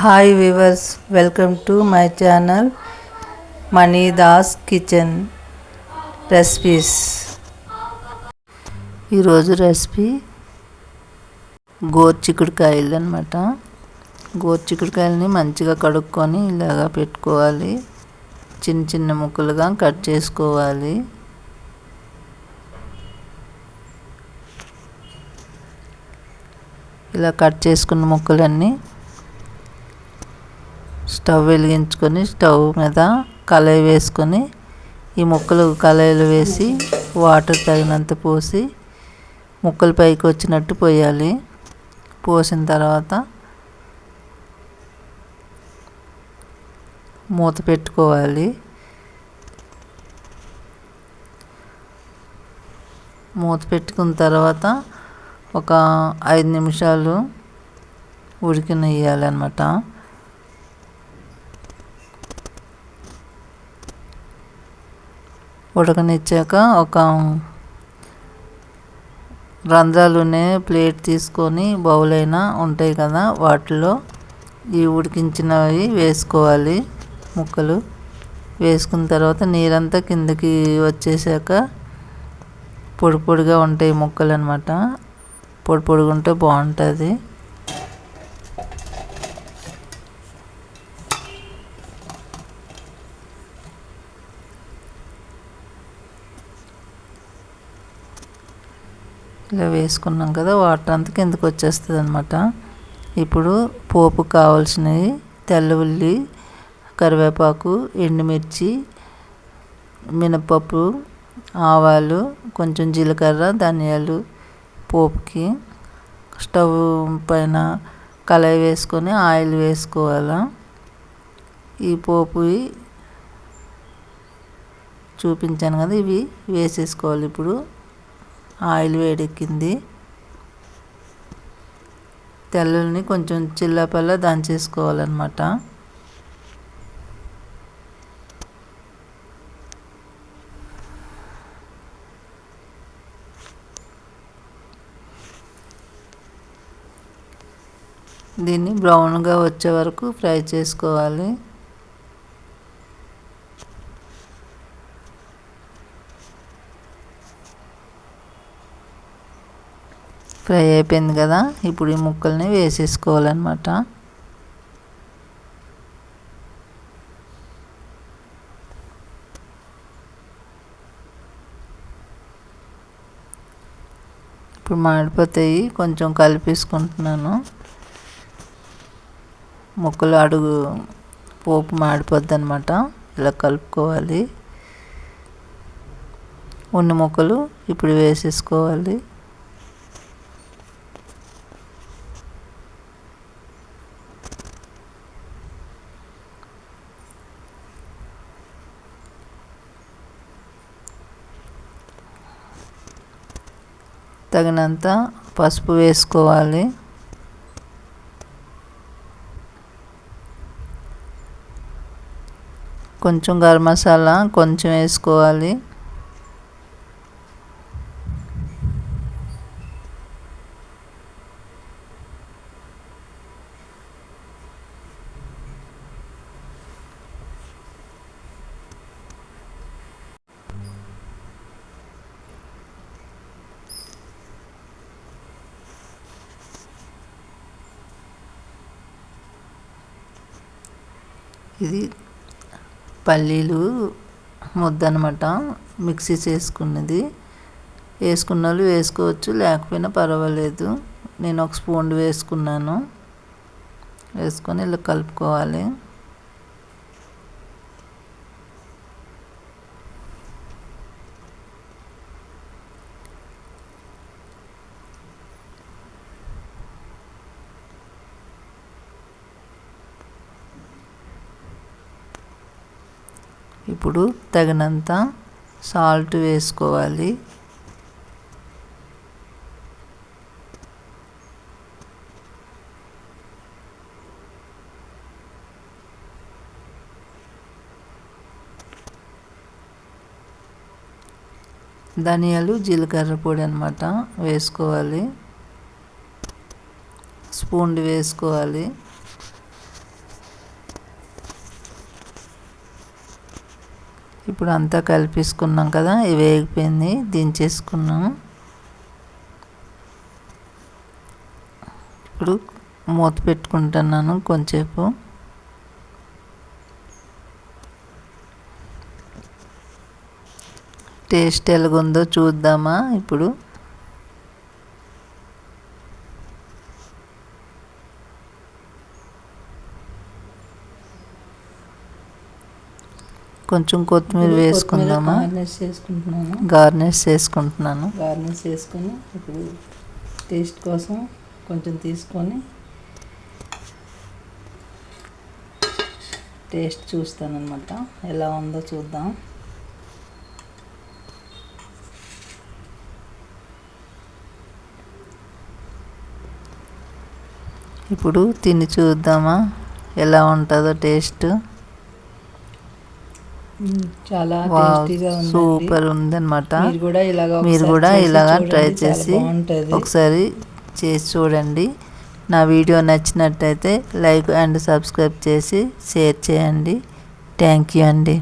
Hi viewers, welcome to my channel Manidas kitchen recipes. ఈరోజు recipe గోరుచిక్కుడుకాయలు అనమాట. గోరుచిక్కుడుకాయలని మంచిగా కడుక్కొని ఇలాగా పెట్టుకోవాలి. చిన్న చిన్న ముక్కలుగా కట్ చేసుకోవాలి. ఇలా కట్ చేసుకున్న ముక్కలన్నీ స్టవ్ వెలిగించుకొని స్టవ్ మీద కళాయి వేసుకొని ఈ ముక్కలు కళాయిలో వేసి వాటర్ తగినంత పోసి ముక్కలు పైకి వచ్చినట్టు పోయాలి. పోసిన తర్వాత మూత పెట్టుకోవాలి. మూత పెట్టుకున్న తర్వాత ఒక 5 నిమిషాలు ఉడికినియ్యాలన్నమాట. ఉడకనిచ్చాక ఒక రంధ్రాలునే ప్లేట్ తీసుకొని బౌల్ అయినా ఉంటాయి కదా, వాటిలో ఈ ఉడికించినవి వేసుకోవాలి. ముక్కలు వేసుకున్న తర్వాత నీరంతా కిందకి వచ్చేసాక పొడి పొడిగా ఉంటాయి ముక్కలు అన్నమాట. పొడి పొడిగా ఉంటే బాగుంటుంది. ఇలా వేసుకున్నాం కదా, వాటర్ అంతా కిందకి వచ్చేస్తుంది అనమాట. ఇప్పుడు పోపు కావాల్సినవి తెల్ల ఉల్లి, కరివేపాకు, ఎండుమిర్చి, మినపప్పు, ఆవాలు, కొంచెం జీలకర్ర, ధనియాలు పోపుకి స్టవ్ పైన కళాయి వేసుకొని ఆయిల్ వేసుకోవాలి. ఈ పోపు చూపించాను కదా, ఇవి వేసేసుకోవాలి. ఇప్పుడు ఆయిల్ వేడెక్కింది. తెల్లుల్ని కొంచెం చిల్లపల్ల దంచేసుకోవాలన్నమాట. దీన్ని బ్రౌన్గా వచ్చే వరకు ఫ్రై చేసుకోవాలి. ఫ్రై అయిపోయింది కదా, ఇప్పుడు ఈ ముక్కల్ని వేసేసుకోవాలన్నమాట. ఇప్పుడు మాడిపోతాయి, కొంచెం కలిపేసుకుంటున్నాను. ముక్కలు అడుగు పోపు మాడిపోద్ది అనమాట. ఇలా కలుపుకోవాలి. ఉన్ని ముక్కలు ఇప్పుడు వేసేసుకోవాలి. తగినంత పసుపు వేసుకోవాలి. కొంచెం గరం మసాలా కొంచెం వేసుకోవాలి. ఇది పల్లీలు ముద్ద అనమాట, మిక్సీ చేసుకున్నది. వేసుకున్న వాళ్ళు వేసుకోవచ్చు, లేకపోయినా పర్వాలేదు. నేను ఒక స్పూన్ వేసుకున్నాను. వేసుకొని ఇలా కలుపుకోవాలి. ఇప్పుడు తగినంత సాల్ట్ వేసుకోవాలి. ధనియాలు, జీలకర్ర పొడి అన్నమాట వేసుకోవాలి. స్పూన్ వేసుకోవాలి. ఇప్పుడు అంతా కలిపేసుకున్నాం కదా, ఇవి వేగిపోయింది, దించేసుకున్నాము. ఇప్పుడు మూత పెట్టుకుంటున్నాను కొంచెంసేపు. టేస్ట్ ఎలాగుందో చూద్దామా ఇప్పుడు. కొంచెం కొత్తిమీర వేసుకుందామా. గార్నిష్ చేసుకుంటున్నాను. గార్నిష్ చేసుకొని ఇప్పుడు టేస్ట్ కోసం కొంచెం తీసుకొని టేస్ట్ చూస్తానన్నమాట, ఎలా ఉందో చూద్దాం. ఇప్పుడు తిని చూద్దామా ఎలా ఉంటుందో టేస్ట్. చాలా టేస్టీగా ఉంది, సూపర్ ఉందన్నమాట. మీరు కూడా ఇలాగా ట్రై చేసి ఒకసారి చేసి చూడండి. నా వీడియో నచ్చినట్టయితే లైక్ అండ్ సబ్స్క్రైబ్ చేసి షేర్ చేయండి. థ్యాంక్ యూ అండి.